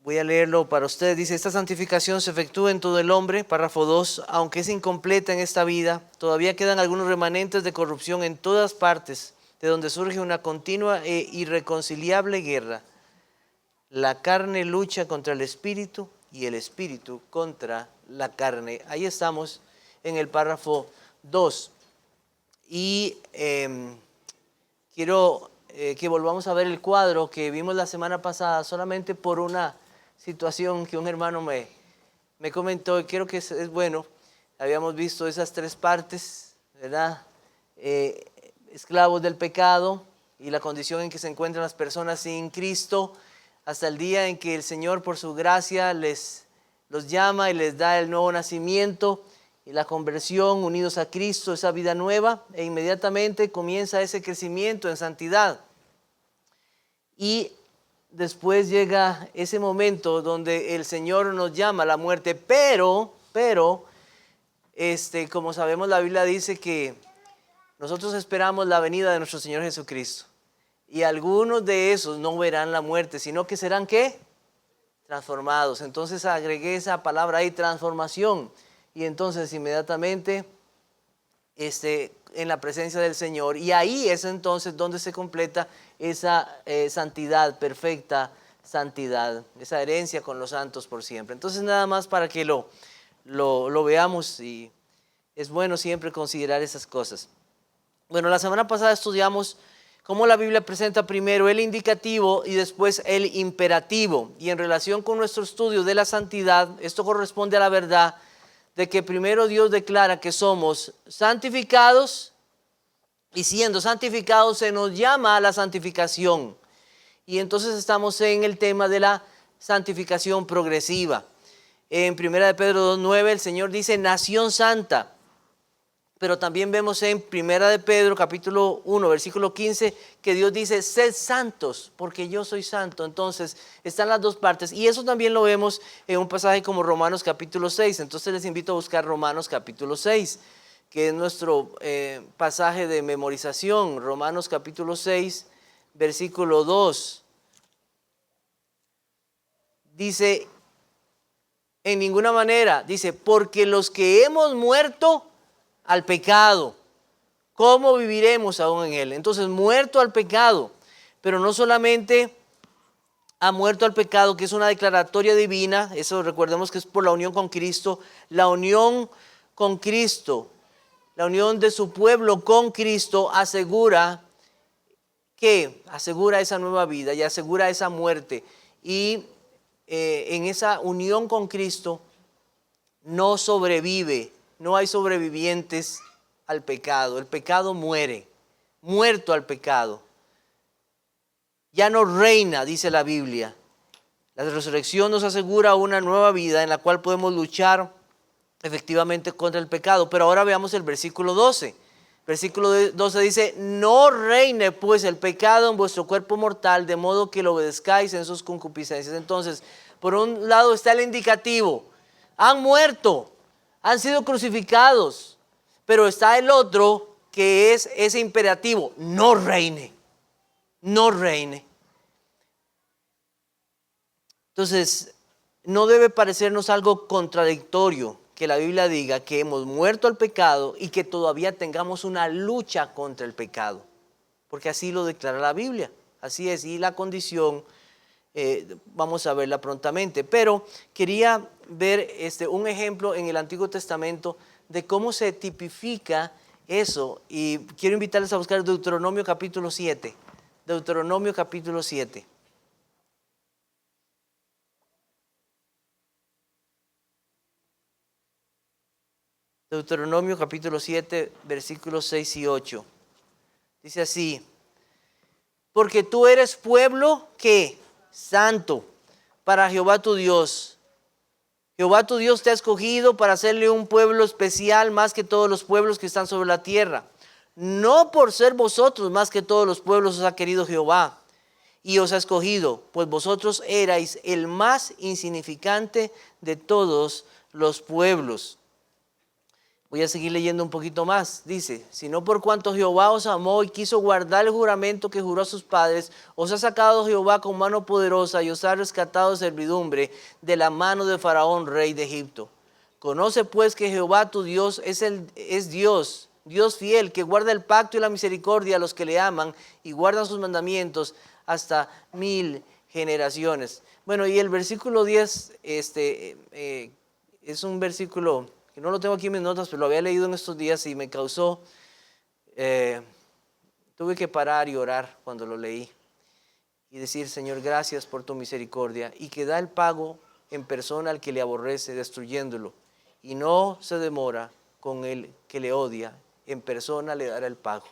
Voy a leerlo para ustedes. Dice: esta santificación se efectúa en todo el hombre, párrafo 2, aunque es incompleta en esta vida, todavía quedan algunos remanentes de corrupción en todas partes, de donde surge una continua e irreconciliable guerra. La carne lucha contra el espíritu y el espíritu contra la carne. Ahí estamos en el párrafo 2. Y quiero que volvamos a ver el cuadro que vimos la semana pasada, solamente por una situación que un hermano me comentó, y creo que es bueno. Habíamos visto esas tres partes, ¿verdad? Esclavos del pecado y la condición en que se encuentran las personas sin Cristo, hasta el día en que el Señor por su gracia los llama y les da el nuevo nacimiento y la conversión, unidos a Cristo, esa vida nueva, e inmediatamente comienza ese crecimiento en santidad. Y después llega ese momento donde el Señor nos llama a la muerte, pero, como sabemos, la Biblia dice que nosotros esperamos la venida de nuestro Señor Jesucristo. Y algunos de esos no verán la muerte, sino que serán, ¿qué? Transformados. Entonces agregué esa palabra ahí, transformación. Y entonces inmediatamente en la presencia del Señor. Y ahí es entonces donde se completa esa santidad, perfecta santidad, esa herencia con los santos por siempre. Entonces nada más para que lo veamos, y es bueno siempre considerar esas cosas. Bueno, la semana pasada estudiamos cómo la Biblia presenta primero el indicativo y después el imperativo. Y en relación con nuestro estudio de la santidad, esto corresponde a la verdad de que primero Dios declara que somos santificados, y siendo santificados se nos llama a la santificación. Y entonces estamos en el tema de la santificación progresiva. En 1 Pedro 2:9 el Señor dice nación santa. Pero también vemos en 1 Pedro capítulo 1 versículo 15 que Dios dice: sed santos porque yo soy santo. Entonces están las dos partes, y eso también lo vemos en un pasaje como Romanos capítulo 6. Entonces les invito a buscar Romanos capítulo 6, que es nuestro pasaje de memorización. Romanos capítulo 6 versículo 2 dice: en ninguna manera, dice, porque los que hemos muerto al pecado, ¿cómo viviremos aún en él? Entonces, muerto al pecado, pero no solamente ha muerto al pecado, que es una declaratoria divina, eso recordemos que es por la unión con Cristo. La unión con Cristo, la unión de su pueblo con Cristo asegura esa nueva vida y asegura esa muerte. Y en esa unión con Cristo no sobrevive. No hay sobrevivientes al pecado. El pecado muere, muerto al pecado. Ya no reina, dice la Biblia. La resurrección nos asegura una nueva vida en la cual podemos luchar efectivamente contra el pecado. Pero ahora veamos el versículo 12. Versículo 12 dice: no reine pues el pecado en vuestro cuerpo mortal, de modo que lo obedezcáis en sus concupiscencias. Entonces, por un lado está el indicativo. Han muerto. Han sido crucificados, pero está el otro que es ese imperativo: no reine, no reine. Entonces, no debe parecernos algo contradictorio que la Biblia diga que hemos muerto al pecado y que todavía tengamos una lucha contra el pecado, porque así lo declara la Biblia, así es, y la condición vamos a verla prontamente. Pero quería ver un ejemplo en el Antiguo Testamento de cómo se tipifica eso, y quiero invitarles a buscar Deuteronomio capítulo 7. Deuteronomio capítulo 7. Deuteronomio capítulo 7, versículos 6 y 8. Dice así: porque tú eres pueblo, ¿qué? Santo para Jehová tu Dios. Jehová tu Dios te ha escogido para hacerle un pueblo especial más que todos los pueblos que están sobre la tierra. No por ser vosotros más que todos los pueblos os ha querido Jehová y os ha escogido, pues vosotros erais el más insignificante de todos los pueblos. Voy a seguir leyendo un poquito más. Dice, sino por cuanto Jehová os amó y quiso guardar el juramento que juró a sus padres, os ha sacado Jehová con mano poderosa y os ha rescatado de servidumbre de la mano de Faraón, rey de Egipto. Conoce pues que Jehová tu Dios es Dios, Dios fiel, que guarda el pacto y la misericordia a los que le aman y guardan sus mandamientos hasta 1000 generaciones. Bueno, y el versículo 10 es un versículo que no lo tengo aquí en mis notas, pero lo había leído en estos días y me causó, tuve que parar y orar cuando lo leí y decir, Señor, gracias por tu misericordia, y que da el pago en persona al que le aborrece, destruyéndolo, y no se demora con el que le odia, en persona le dará el pago.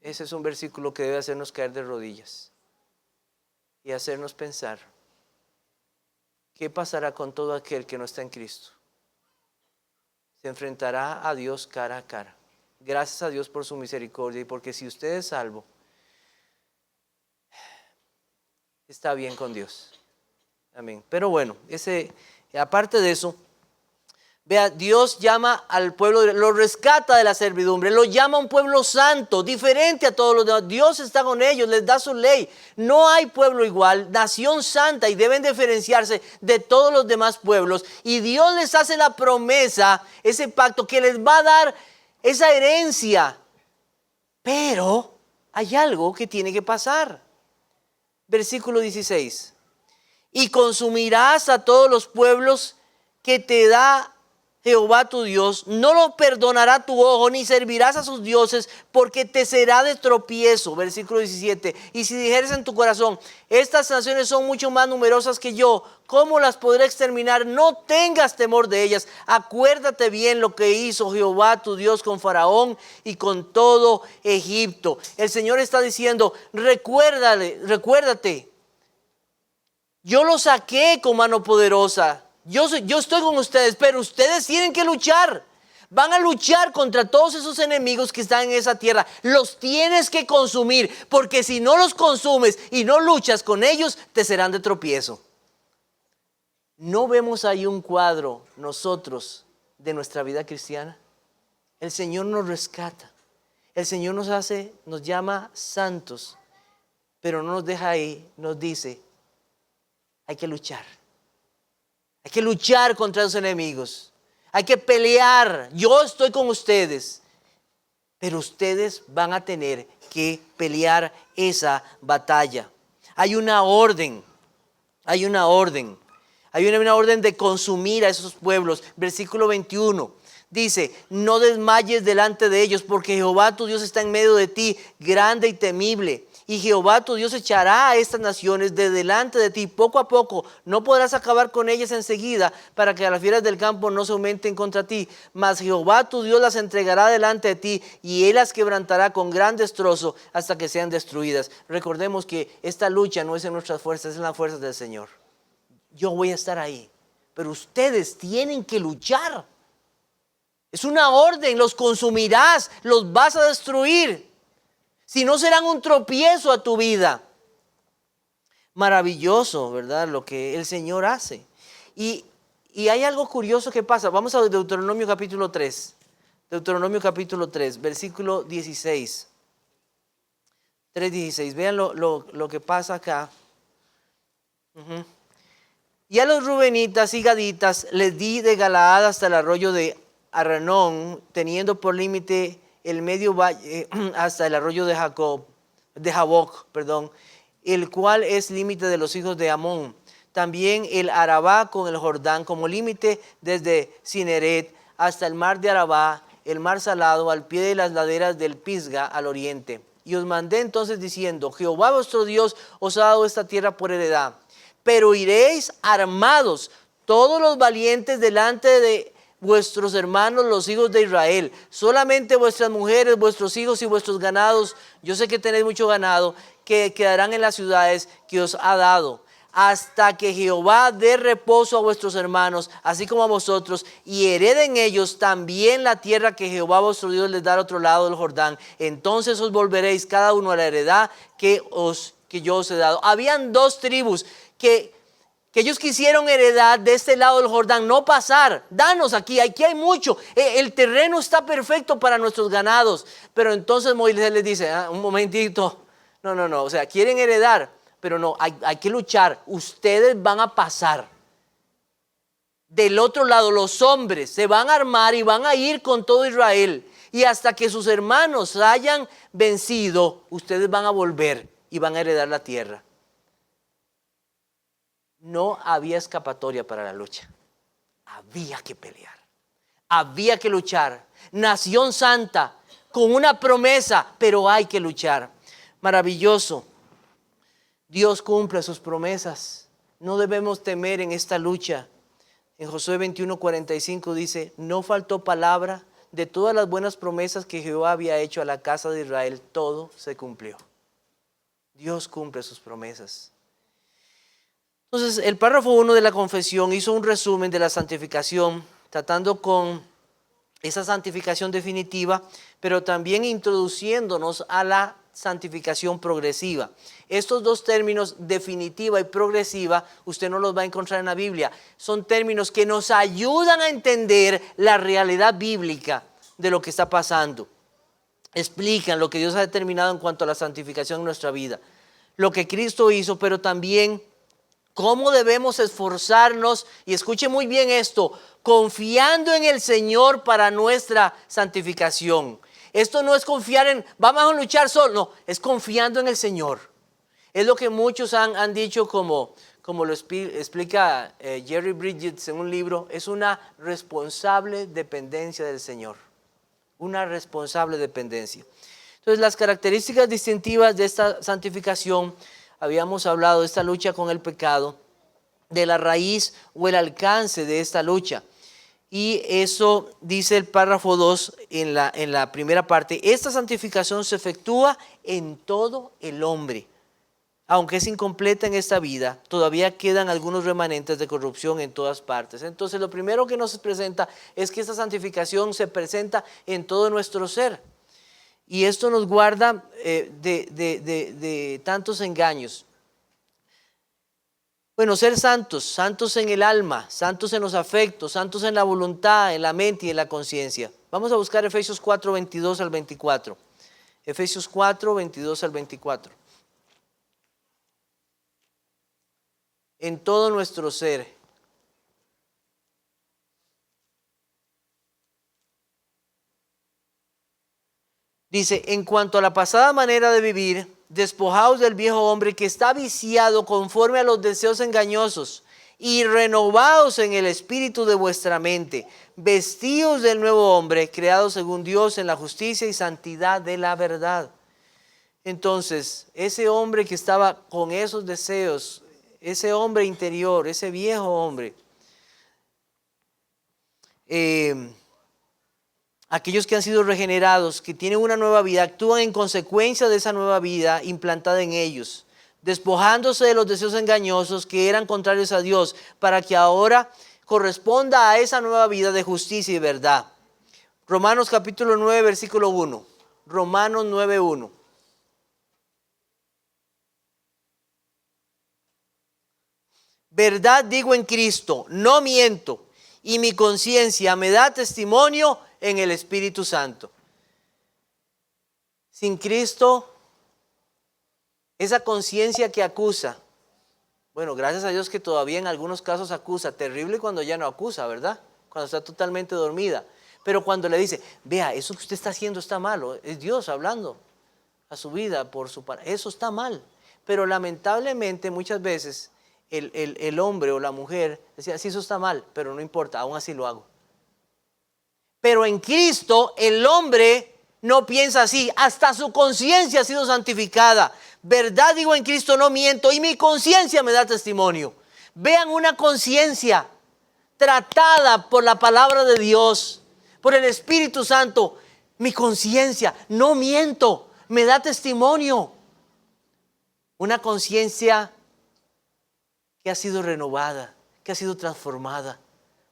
Ese es un versículo que debe hacernos caer de rodillas y hacernos pensar, ¿qué pasará con todo aquel que no está en Cristo? Se enfrentará a Dios cara a cara. Gracias a Dios por su misericordia, y porque si usted es salvo, está bien con Dios. Amén. Pero bueno, aparte de eso, vea, Dios llama al pueblo, lo rescata de la servidumbre, lo llama un pueblo santo, diferente a todos los demás. Dios está con ellos, les da su ley. No hay pueblo igual, nación santa, y deben diferenciarse de todos los demás pueblos. Y Dios les hace la promesa, ese pacto, que les va a dar esa herencia. Pero hay algo que tiene que pasar. Versículo 16. Y consumirás a todos los pueblos que te da Jehová tu Dios, no lo perdonará tu ojo, ni servirás a sus dioses, porque te será de tropiezo. Versículo 17. Y si dijeres en tu corazón, estas naciones son mucho más numerosas que yo, ¿cómo las podré exterminar? No tengas temor de ellas. Acuérdate bien lo que hizo Jehová tu Dios con Faraón y con todo Egipto. El Señor está diciendo, recuérdate. Yo los saqué con mano poderosa. Yo estoy con ustedes, pero ustedes tienen que luchar. Van a luchar contra todos esos enemigos que están en esa tierra. Los tienes que consumir, porque si no los consumes y no luchas con ellos, te serán de tropiezo. ¿No vemos ahí un cuadro nosotros de nuestra vida cristiana? El Señor nos rescata. El Señor nos llama santos, pero no nos deja ahí, nos dice, hay que luchar. Hay que luchar contra los enemigos. Hay que pelear. Yo estoy con ustedes. Pero ustedes van a tener que pelear esa batalla. Hay una orden. Hay una orden. Hay una orden de consumir a esos pueblos. Versículo 21. Dice, no desmayes delante de ellos, porque Jehová tu Dios está en medio de ti, grande y temible. Y Jehová tu Dios echará a estas naciones de delante de ti poco a poco. No podrás acabar con ellas enseguida, para que las fieras del campo no se aumenten contra ti. Mas Jehová tu Dios las entregará delante de ti, y Él las quebrantará con gran destrozo hasta que sean destruidas. Recordemos que esta lucha no es en nuestras fuerzas, es en las fuerzas del Señor. Yo voy a estar ahí, pero ustedes tienen que luchar. Es una orden, los consumirás, los vas a destruir. Si no, serán un tropiezo a tu vida. Maravilloso, ¿verdad? Lo que el Señor hace. Y hay algo curioso que pasa. Vamos a Deuteronomio capítulo 3. Deuteronomio capítulo 3, versículo 16. 3:16. Vean lo que pasa acá. Y a los rubenitas y gaditas les di de Galaad hasta el arroyo de Arnón, teniendo por límite el medio valle hasta el arroyo de Jaboc, el cual es límite de los hijos de Amón. También el Arabá con el Jordán como límite desde Cineret hasta el mar de Arabá, el mar salado al pie de las laderas del Pisga al oriente. Y os mandé entonces diciendo, Jehová vuestro Dios os ha dado esta tierra por heredad. Pero iréis armados, todos los valientes delante de vuestros hermanos, los hijos de Israel. Solamente vuestras mujeres, vuestros hijos y vuestros ganados, yo sé que tenéis mucho ganado, que quedarán en las ciudades que os ha dado, hasta que Jehová dé reposo a vuestros hermanos, así como a vosotros, y hereden ellos también la tierra que Jehová vuestro Dios les da al otro lado del Jordán. Entonces os volveréis cada uno a la heredad que yo os he dado. Habían dos tribus que que ellos quisieron heredar de este lado del Jordán, no pasar, danos aquí hay mucho, el terreno está perfecto para nuestros ganados. Pero entonces Moisés les dice, un momentito, no, o sea, quieren heredar, pero no, hay que luchar, ustedes van a pasar. Del otro lado los hombres se van a armar y van a ir con todo Israel, y hasta que sus hermanos hayan vencido, ustedes van a volver y van a heredar la tierra. No había escapatoria para la lucha. Había que pelear. Había que luchar. Nación santa, con una promesa, pero hay que luchar. Maravilloso. Dios cumple sus promesas. No debemos temer en esta lucha. En Josué 21:45 dice, no faltó palabra de todas las buenas promesas que Jehová había hecho a la casa de Israel. Todo se cumplió. Dios cumple sus promesas. Entonces, el párrafo 1 de la confesión hizo un resumen de la santificación, tratando con esa santificación definitiva, pero también introduciéndonos a la santificación progresiva. Estos dos términos, definitiva y progresiva, usted no los va a encontrar en la Biblia. Son términos que nos ayudan a entender la realidad bíblica de lo que está pasando. Explican lo que Dios ha determinado en cuanto a la santificación en nuestra vida, lo que Cristo hizo, pero también cómo debemos esforzarnos, y escuche muy bien esto, confiando en el Señor para nuestra santificación. Esto no es confiar en, vamos a luchar solo, no, es confiando en el Señor. Es lo que muchos han dicho, como lo explica Jerry Bridges en un libro, es una responsable dependencia del Señor. Una responsable dependencia. Entonces, las características distintivas de esta santificación, habíamos hablado de esta lucha con el pecado, de la raíz o el alcance de esta lucha. Y eso dice el párrafo 2 en la primera parte. Esta santificación se efectúa en todo el hombre. Aunque es incompleta en esta vida, todavía quedan algunos remanentes de corrupción en todas partes. Entonces, lo primero que nos presenta es que esta santificación se presenta en todo nuestro ser. Y esto nos guarda de tantos engaños. Bueno, ser santos, santos en el alma, santos en los afectos, santos en la voluntad, en la mente y en la conciencia. Vamos a buscar Efesios 4, 22 al 24. Efesios 4, 22 al 24. En todo nuestro ser. Dice, en cuanto a la pasada manera de vivir, despojaos del viejo hombre que está viciado conforme a los deseos engañosos, y renovaos en el espíritu de vuestra mente, vestíos del nuevo hombre, creado según Dios en la justicia y santidad de la verdad. Entonces, ese hombre que estaba con esos deseos, ese hombre interior, ese viejo hombre, aquellos que han sido regenerados, que tienen una nueva vida, actúan en consecuencia de esa nueva vida implantada en ellos, despojándose de los deseos engañosos que eran contrarios a Dios, para que ahora corresponda a esa nueva vida de justicia y verdad. Romanos capítulo 9, versículo 1. Romanos 9, 1. Verdad digo en Cristo, no miento, y mi conciencia me da testimonio en el Espíritu Santo. Sin Cristo, esa conciencia que acusa, bueno, gracias a Dios que todavía en algunos casos acusa, terrible cuando ya no acusa, ¿verdad? Cuando está totalmente dormida. Pero cuando le dice, vea, eso que usted está haciendo está malo, es Dios hablando a su vida por su parte, eso está mal. Pero lamentablemente muchas veces el hombre o la mujer decía, sí, eso está mal, pero no importa, aún así lo hago. Pero en Cristo el hombre no piensa así, hasta su conciencia ha sido santificada. Verdad digo en Cristo, no miento, y mi conciencia me da testimonio. Vean una conciencia tratada por la palabra de Dios, por el Espíritu Santo. Mi conciencia, no miento, me da testimonio. Una conciencia que ha sido renovada, que ha sido transformada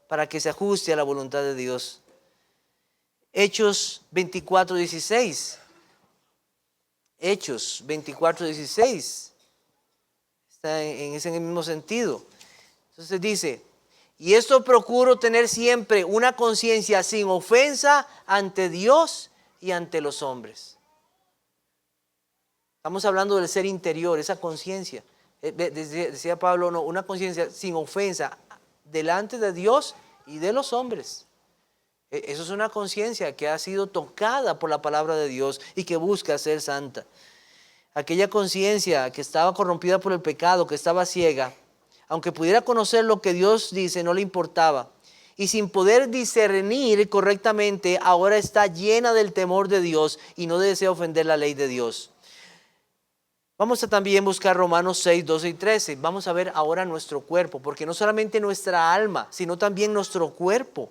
para que se ajuste a la voluntad de Dios. Hechos 24:16. Hechos 24:16. Está en ese mismo sentido. Entonces dice, y esto procuro tener siempre una conciencia sin ofensa ante Dios y ante los hombres. Estamos hablando del ser interior, esa conciencia. Decía Pablo, no, una conciencia sin ofensa delante de Dios y de los hombres. Eso es una conciencia que ha sido tocada por la palabra de Dios y que busca ser santa. Aquella conciencia que estaba corrompida por el pecado, que estaba ciega, aunque pudiera conocer lo que Dios dice, no le importaba. Y sin poder discernir correctamente, ahora está llena del temor de Dios y no desea ofender la ley de Dios. Vamos a también buscar Romanos 6, 12 y 13. Vamos a ver ahora nuestro cuerpo, porque no solamente nuestra alma, sino también nuestro cuerpo,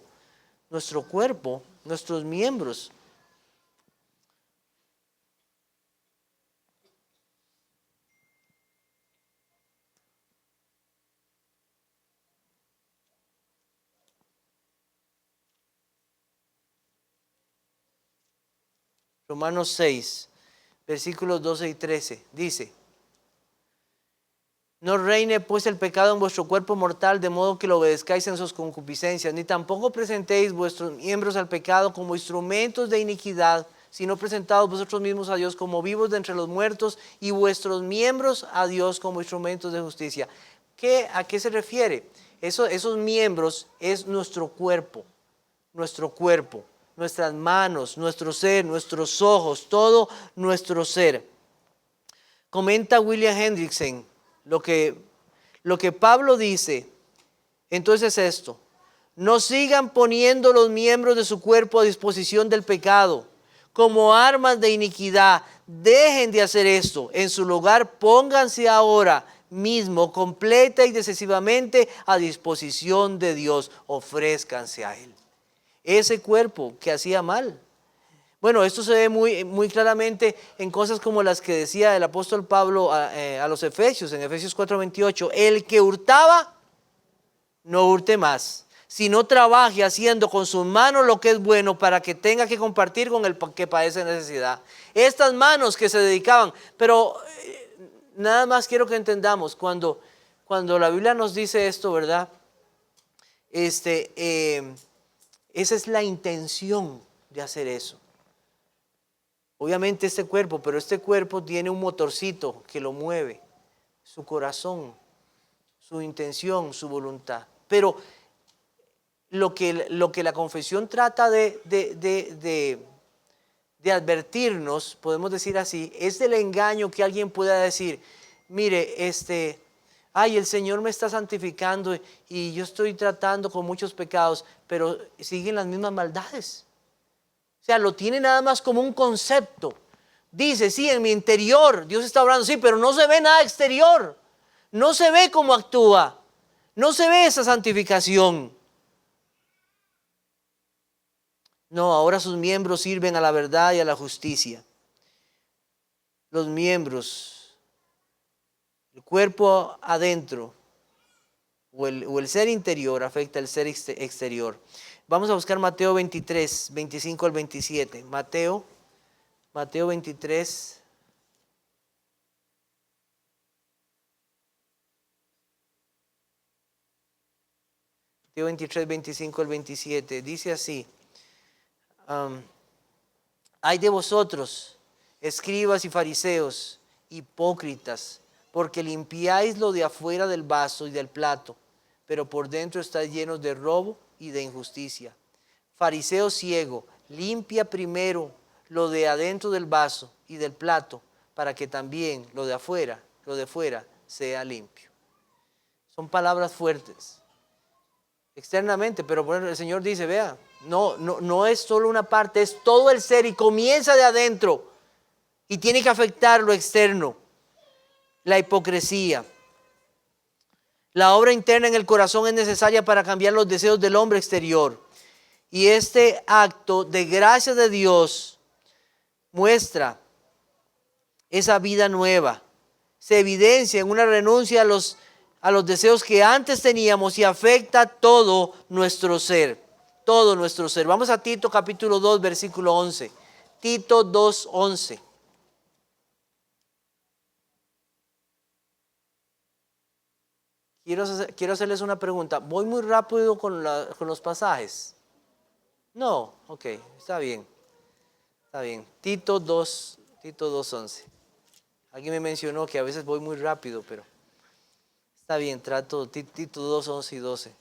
nuestros miembros. Romanos 6, versículos 12 y 13, dice: no reine pues el pecado en vuestro cuerpo mortal, de modo que lo obedezcáis en sus concupiscencias, ni tampoco presentéis vuestros miembros al pecado como instrumentos de iniquidad, sino presentaos vosotros mismos a Dios como vivos de entre los muertos y vuestros miembros a Dios como instrumentos de justicia. ¿A qué se refiere? Esos miembros es nuestro cuerpo, nuestras manos, nuestro ser, nuestros ojos, todo nuestro ser. Comenta William Hendrickson lo que Pablo dice. Entonces esto: no sigan poniendo los miembros de su cuerpo a disposición del pecado como armas de iniquidad. Dejen de hacer esto. En su lugar, pónganse ahora mismo completa y decisivamente a disposición de Dios. Ofrézcanse a Él. Ese cuerpo que hacía mal. Bueno, esto se ve muy claramente en cosas como las que decía el apóstol Pablo a los Efesios, en Efesios 4:28. El que hurtaba, no hurte más, sino trabaje haciendo con sus manos lo que es bueno, para que tenga que compartir con el que padece necesidad. Estas manos que se dedicaban, pero nada más quiero que entendamos, cuando la Biblia nos dice esto, ¿verdad? Esa es la intención de hacer eso. Obviamente pero este cuerpo tiene un motorcito que lo mueve, su corazón, su intención, su voluntad. Pero lo que la confesión trata de advertirnos, podemos decir así, es del engaño que alguien pueda decir: mire, el Señor me está santificando y yo estoy tratando con muchos pecados, pero siguen las mismas maldades. O sea, lo tiene nada más como un concepto. Dice, sí, en mi interior Dios está obrando, sí, pero no se ve nada exterior. No se ve cómo actúa. No se ve esa santificación. No, ahora sus miembros sirven a la verdad y a la justicia. Los miembros, el cuerpo adentro o el ser interior afecta el ser exterior. Vamos a buscar Mateo 23, 25 al 27. Mateo 23. Mateo 23, 25 al 27. Dice así: ay de vosotros, escribas y fariseos, hipócritas, porque limpiáis lo de afuera del vaso y del plato, pero por dentro estáis llenos de robo y de injusticia. Fariseo ciego, limpia primero lo de adentro del vaso y del plato, para que también lo de fuera sea limpio. Son palabras fuertes externamente, pero bueno, el Señor dice, vea, no es solo una parte, es todo el ser y comienza de adentro y tiene que afectar lo externo. La hipocresía. La obra interna en el corazón es necesaria para cambiar los deseos del hombre exterior. Y este acto de gracia de Dios muestra esa vida nueva. Se evidencia en una renuncia a los deseos que antes teníamos y afecta todo nuestro ser. Todo nuestro ser. Vamos a Tito capítulo 2, versículo 11. Tito 2, 11. quiero hacerles una pregunta. ¿Voy muy rápido con los pasajes? No, ok, está bien. Está bien. Tito 2:11. Alguien me mencionó que a veces voy muy rápido, pero está bien, trato Tito 2:11 y 12.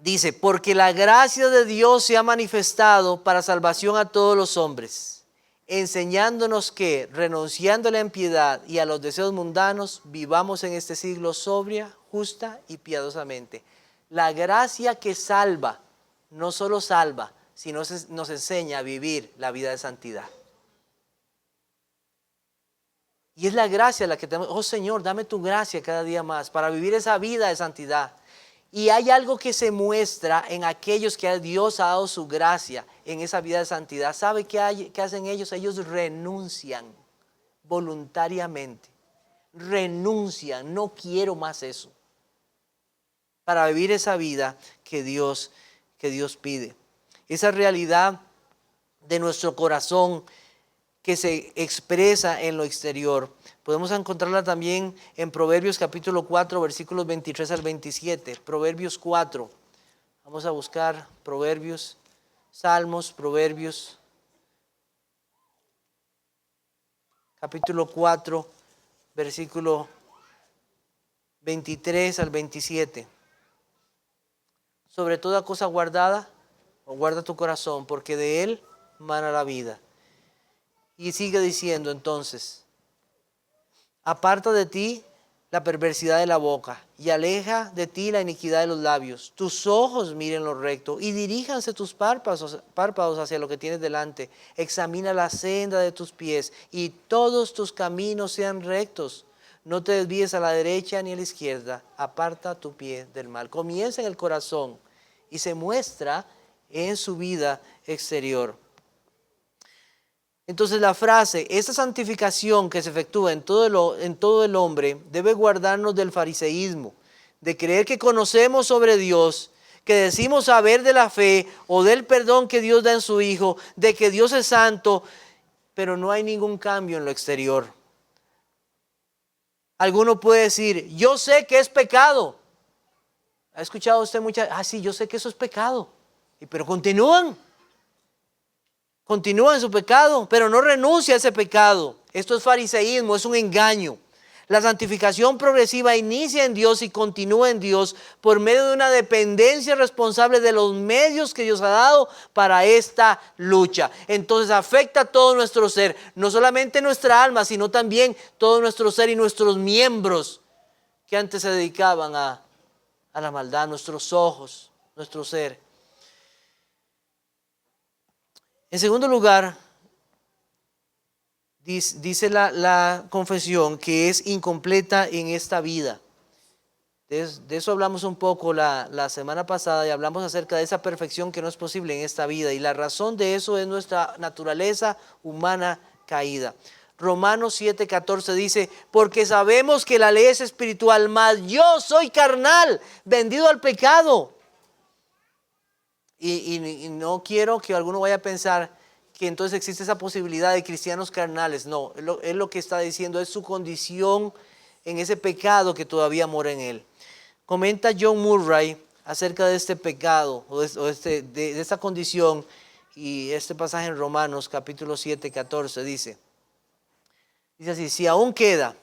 Dice, porque la gracia de Dios se ha manifestado para salvación a todos los hombres, enseñándonos que, renunciando a la impiedad y a los deseos mundanos, vivamos en este siglo sobria, justa y piadosamente. La gracia que salva, no solo salva, sino nos enseña a vivir la vida de santidad. Y es la gracia la que tenemos. Oh Señor, dame tu gracia cada día más para vivir esa vida de santidad. Y hay algo que se muestra en aquellos que Dios ha dado su gracia en esa vida de santidad. ¿Sabe qué hacen ellos? Ellos renuncian voluntariamente. Renuncian, no quiero más eso. Para vivir esa vida que Dios pide. Esa realidad de nuestro corazón que se expresa en lo exterior. Podemos encontrarla también en Proverbios capítulo 4, versículos 23 al 27. Proverbios 4. Vamos a buscar Proverbios, Salmos, Proverbios. Capítulo 4, versículo 23 al 27. Sobre toda cosa guardada, o guarda tu corazón, porque de él mana la vida. Y sigue diciendo entonces, aparta de ti la perversidad de la boca y aleja de ti la iniquidad de los labios. Tus ojos miren lo recto y diríjanse tus párpados hacia lo que tienes delante. Examina la senda de tus pies y todos tus caminos sean rectos. No te desvíes a la derecha ni a la izquierda. Aparta tu pie del mal. Comienza en el corazón y se muestra en su vida exterior. Entonces la frase, esta santificación que se efectúa en todo el hombre debe guardarnos del fariseísmo, de creer que conocemos sobre Dios, que decimos saber de la fe o del perdón que Dios da en su Hijo, de que Dios es santo, pero no hay ningún cambio en lo exterior. Alguno puede decir, yo sé que es pecado. ¿Ha escuchado usted muchas? Sí, yo sé que eso es pecado, pero continúan en su pecado, pero no renuncia a ese pecado. Esto es fariseísmo, es un engaño. La santificación progresiva inicia en Dios y continúa en Dios por medio de una dependencia responsable de los medios que Dios ha dado para esta lucha. Entonces afecta a todo nuestro ser, no solamente nuestra alma, sino también todo nuestro ser y nuestros miembros que antes se dedicaban a la maldad, nuestros ojos, nuestro ser. En segundo lugar, dice la confesión que es incompleta en esta vida. De eso hablamos un poco la semana pasada y hablamos acerca de esa perfección que no es posible en esta vida. Y la razón de eso es nuestra naturaleza humana caída. Romanos 7:14 dice, porque sabemos que la ley es espiritual, mas yo soy carnal, vendido al pecado. Y no quiero que alguno vaya a pensar que entonces existe esa posibilidad de cristianos carnales. No, es lo que está diciendo, es su condición en ese pecado que todavía mora en él. Comenta John Murray acerca de este pecado, de esta condición, y este pasaje en Romanos capítulo 7:14 dice así, si aún queda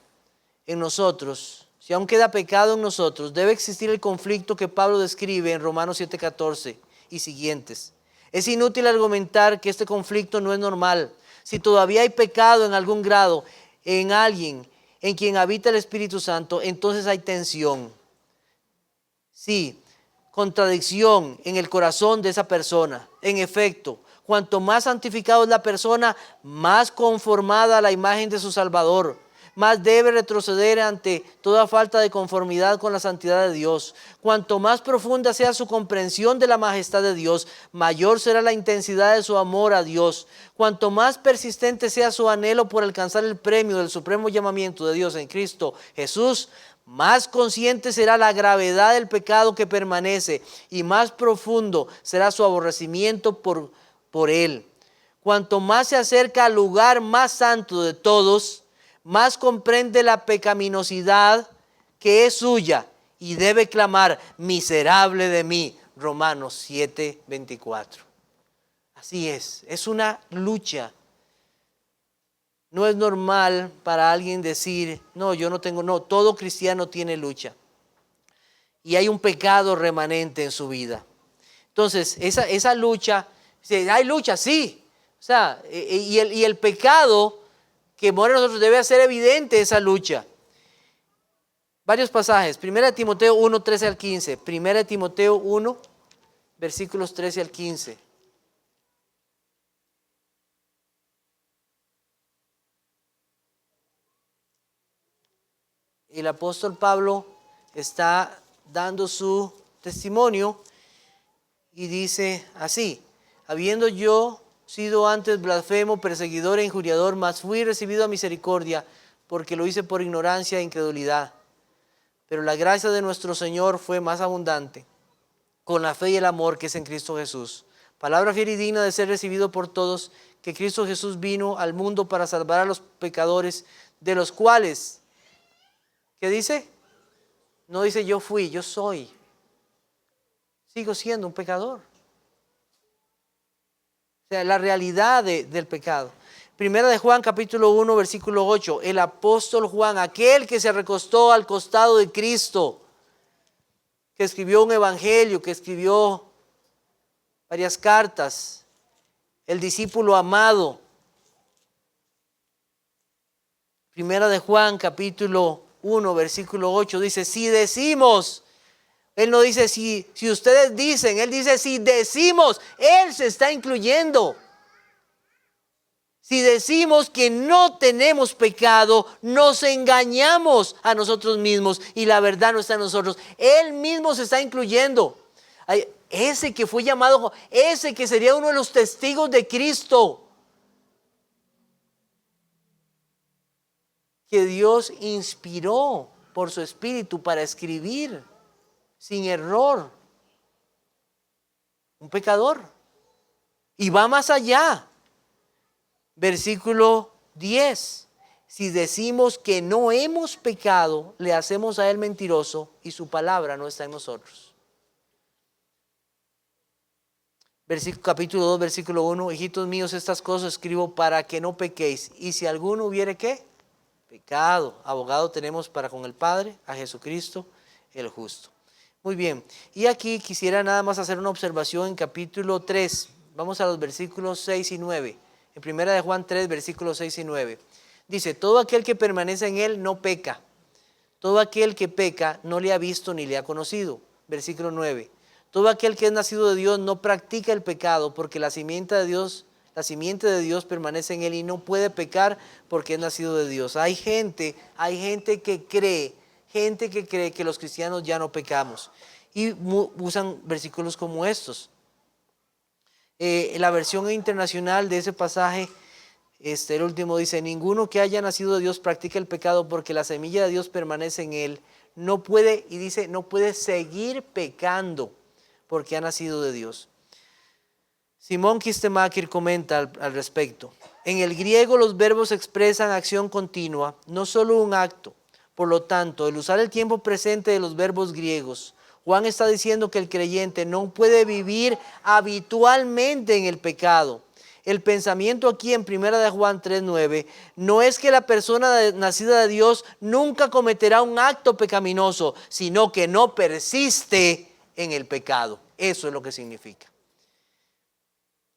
pecado en nosotros, debe existir el conflicto que Pablo describe en Romanos 7:14 y siguientes. Es inútil argumentar que este conflicto no es normal. Si todavía hay pecado en algún grado en alguien en quien habita el Espíritu Santo, entonces hay tensión. Sí, contradicción en el corazón de esa persona. En efecto, cuanto más santificado es la persona, más conformada a la imagen de su Salvador, más debe retroceder ante toda falta de conformidad con la santidad de Dios. Cuanto más profunda sea su comprensión de la majestad de Dios, mayor será la intensidad de su amor a Dios. Cuanto más persistente sea su anhelo por alcanzar el premio del supremo llamamiento de Dios en Cristo Jesús, más consciente será la gravedad del pecado que permanece y más profundo será su aborrecimiento por él. Cuanto más se acerca al lugar más santo de todos, más comprende la pecaminosidad que es suya y debe clamar, miserable de mí. Romanos 7:24. Así es una lucha. No es normal para alguien decir, no, yo no tengo, no, todo cristiano tiene lucha. Y hay un pecado remanente en su vida. Entonces, esa lucha, hay lucha, sí. O sea, y el pecado que mora en nosotros debe hacer evidente esa lucha. Varios pasajes. 1 Timoteo 1, 13 al 15. 1 Timoteo 1, versículos 13 al 15. El apóstol Pablo está dando su testimonio y dice así: habiendo yo sido antes blasfemo, perseguidor e injuriador, mas fui recibido a misericordia, porque lo hice por ignorancia e incredulidad. Pero la gracia de nuestro Señor fue más abundante, con la fe y el amor que es en Cristo Jesús. Palabra fiel y digna de ser recibido por todos, que Cristo Jesús vino al mundo para salvar a los pecadores, de los cuales, ¿qué dice? No dice yo fui, yo soy. Sigo siendo un pecador. O sea, la realidad del pecado. Primera de Juan, capítulo 1, versículo 8. El apóstol Juan, aquel que se recostó al costado de Cristo, que escribió un evangelio, que escribió varias cartas, el discípulo amado. Primera de Juan, capítulo 1, versículo 8, dice, si decimos, él no dice si ustedes dicen, él dice si decimos, él se está incluyendo. Si decimos que no tenemos pecado, nos engañamos a nosotros mismos y la verdad no está en nosotros. Él mismo se está incluyendo. Ese que fue llamado, ese que sería uno de los testigos de Cristo, que Dios inspiró por su espíritu para escribir sin error. Un pecador. Y va más allá. Versículo 10. Si decimos que no hemos pecado, le hacemos a él mentiroso y su palabra no está en nosotros. Capítulo 2, versículo 1. Hijitos míos, estas cosas escribo para que no pequéis. Y si alguno hubiere, ¿qué? Pecado. Abogado tenemos para con el Padre, a Jesucristo el justo. Muy bien. Y aquí quisiera nada más hacer una observación en capítulo 3. Vamos a los versículos 6 y 9. En primera de Juan 3, versículos 6 y 9. Dice, todo aquel que permanece en él no peca. Todo aquel que peca no le ha visto ni le ha conocido. Versículo 9. Todo aquel que es nacido de Dios no practica el pecado, porque la simiente de Dios permanece en él y no puede pecar porque es nacido de Dios. Hay gente que cree que los cristianos ya no pecamos. Y usan versículos como estos. La versión internacional de ese pasaje, el último dice, ninguno que haya nacido de Dios practica el pecado porque la semilla de Dios permanece en él. No puede, y dice, no puede seguir pecando porque ha nacido de Dios. Simón Kistemaker comenta al respecto. En el griego los verbos expresan acción continua, no solo un acto. Por lo tanto, el usar el tiempo presente de los verbos griegos, Juan está diciendo que el creyente no puede vivir habitualmente en el pecado. El pensamiento aquí en 1 de Juan 3:9 no es que la persona nacida de Dios nunca cometerá un acto pecaminoso, sino que no persiste en el pecado. Eso es lo que significa.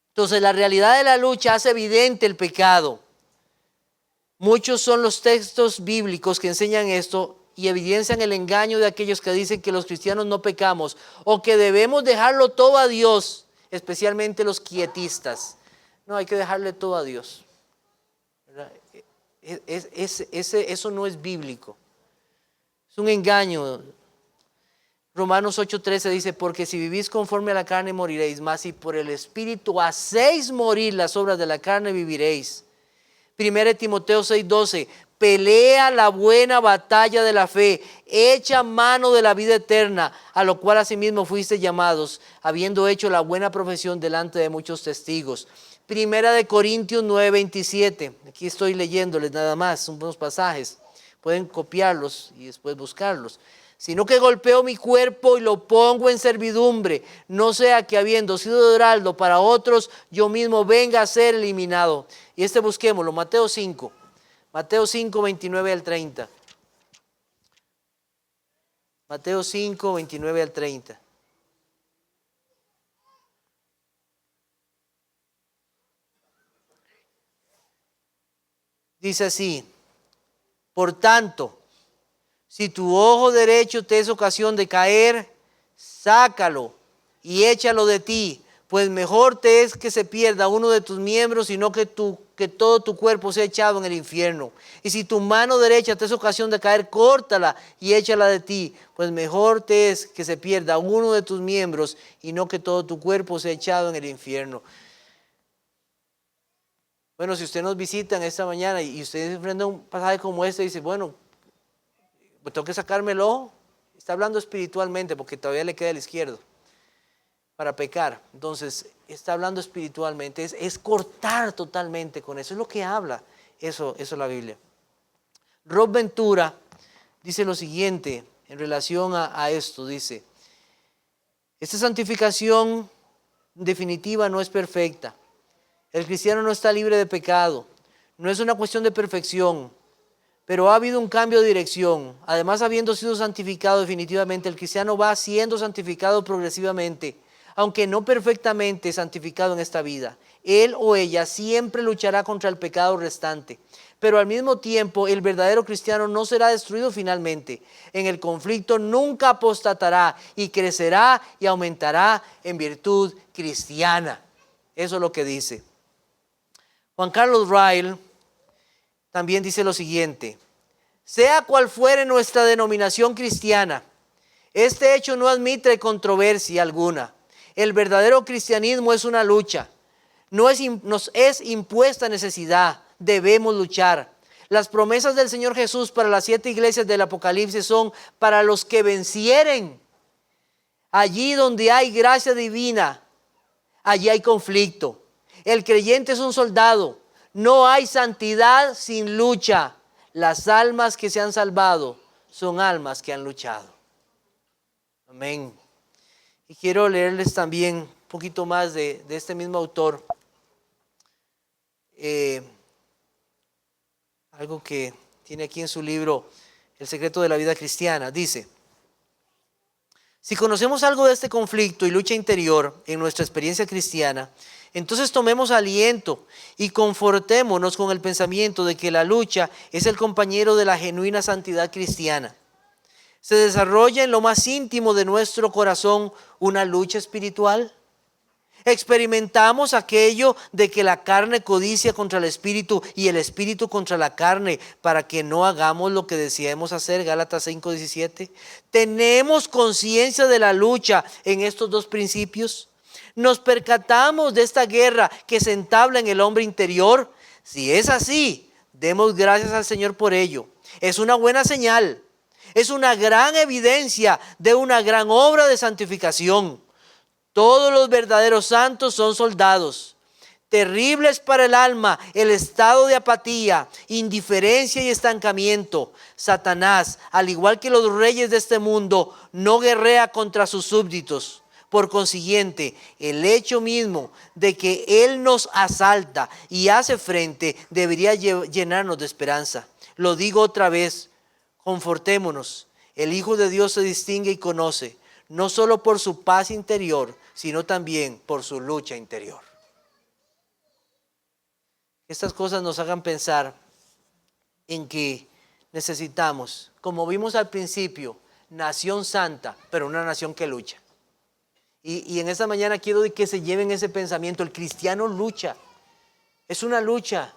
Entonces, la realidad de la lucha hace evidente el pecado. Muchos son los textos bíblicos que enseñan esto y evidencian el engaño de aquellos que dicen que los cristianos no pecamos o que debemos dejarlo todo a Dios, especialmente los quietistas. No, hay que dejarle todo a Dios. Eso no es bíblico. Es un engaño. Romanos 8:13 dice, porque si vivís conforme a la carne moriréis, mas si por el Espíritu hacéis morir las obras de la carne viviréis. 1 Timoteo 6:12, pelea la buena batalla de la fe, echa mano de la vida eterna, a lo cual asimismo fuiste llamados, habiendo hecho la buena profesión delante de muchos testigos. 1 Corintios 9:27, aquí estoy leyéndoles nada más unos pasajes. pueden copiarlos y después buscarlos. Sino que golpeo mi cuerpo y lo pongo en servidumbre, no sea que habiendo sido heraldo para otros, yo mismo venga a ser eliminado. Y busquémoslo, Mateo 5, 29 al 30. Mateo 5, 29 al 30. Dice así: por tanto, si tu ojo derecho te es ocasión de caer, sácalo y échalo de ti, pues mejor te es que se pierda uno de tus miembros, sino que todo tu cuerpo sea echado en el infierno. Y si tu mano derecha te es ocasión de caer, córtala y échala de ti, pues mejor te es que se pierda uno de tus miembros, y no que todo tu cuerpo sea echado en el infierno. Bueno, si usted nos visita en esta mañana y usted se enfrenta a un pasaje como este y dice, bueno, pues tengo que sacarme el ojo, está hablando espiritualmente porque todavía le queda el izquierdo para pecar. Entonces, está hablando espiritualmente, es cortar totalmente con eso, es lo que habla eso la Biblia. Rob Ventura dice lo siguiente en relación a esto, dice: esta santificación definitiva no es perfecta. El cristiano no está libre de pecado, no es una cuestión de perfección, pero ha habido un cambio de dirección. Además, habiendo sido santificado definitivamente, el cristiano va siendo santificado progresivamente, aunque no perfectamente santificado en esta vida. Él o ella siempre luchará contra el pecado restante, pero al mismo tiempo el verdadero cristiano no será destruido finalmente. En el conflicto nunca apostatará y crecerá y aumentará en virtud cristiana. Eso es lo que dice. Juan Carlos Ryle también dice lo siguiente: sea cual fuere nuestra denominación cristiana, este hecho no admite controversia alguna. El verdadero cristianismo es una lucha. Nos es impuesta necesidad. Debemos luchar. Las promesas del Señor Jesús para las 7 iglesias del Apocalipsis son para los que vencieren. Allí donde hay gracia divina, allí hay conflicto. El creyente es un soldado. No hay santidad sin lucha. Las almas que se han salvado son almas que han luchado. Amén. Y quiero leerles también un poquito más de este mismo autor. Algo que tiene aquí en su libro, El secreto de la vida cristiana. Dice: si conocemos algo de este conflicto y lucha interior en nuestra experiencia cristiana, entonces tomemos aliento y confortémonos con el pensamiento de que la lucha es el compañero de la genuina santidad cristiana. ¿Se desarrolla en lo más íntimo de nuestro corazón una lucha espiritual? ¿Experimentamos aquello de que la carne codicia contra el espíritu y el espíritu contra la carne para que no hagamos lo que deseamos hacer? Gálatas 5:17. ¿Tenemos conciencia de la lucha en estos dos principios? ¿Nos percatamos de esta guerra que se entabla en el hombre interior? Si es así, demos gracias al Señor por ello. Es una buena señal. Es una gran evidencia de una gran obra de santificación. Todos los verdaderos santos son soldados. Terribles para el alma el estado de apatía, indiferencia y estancamiento. Satanás, al igual que los reyes de este mundo, no guerrea contra sus súbditos. Por consiguiente, el hecho mismo de que Él nos asalta y hace frente debería llenarnos de esperanza. Lo digo otra vez, confortémonos. El Hijo de Dios se distingue y conoce, no solo por su paz interior, sino también por su lucha interior. Estas cosas nos hagan pensar en que necesitamos, como vimos al principio, nación santa, pero una nación que lucha. Y en esta mañana quiero que se lleven ese pensamiento. El cristiano lucha. Es una lucha.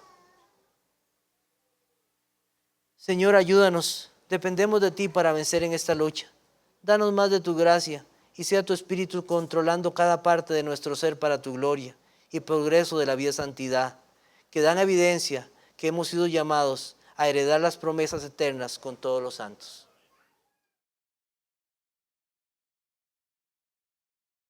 Señor, ayúdanos. Dependemos de ti para vencer en esta lucha. Danos más de tu gracia y sea tu espíritu controlando cada parte de nuestro ser para tu gloria y progreso de la vida de santidad, que dan evidencia que hemos sido llamados a heredar las promesas eternas con todos los santos.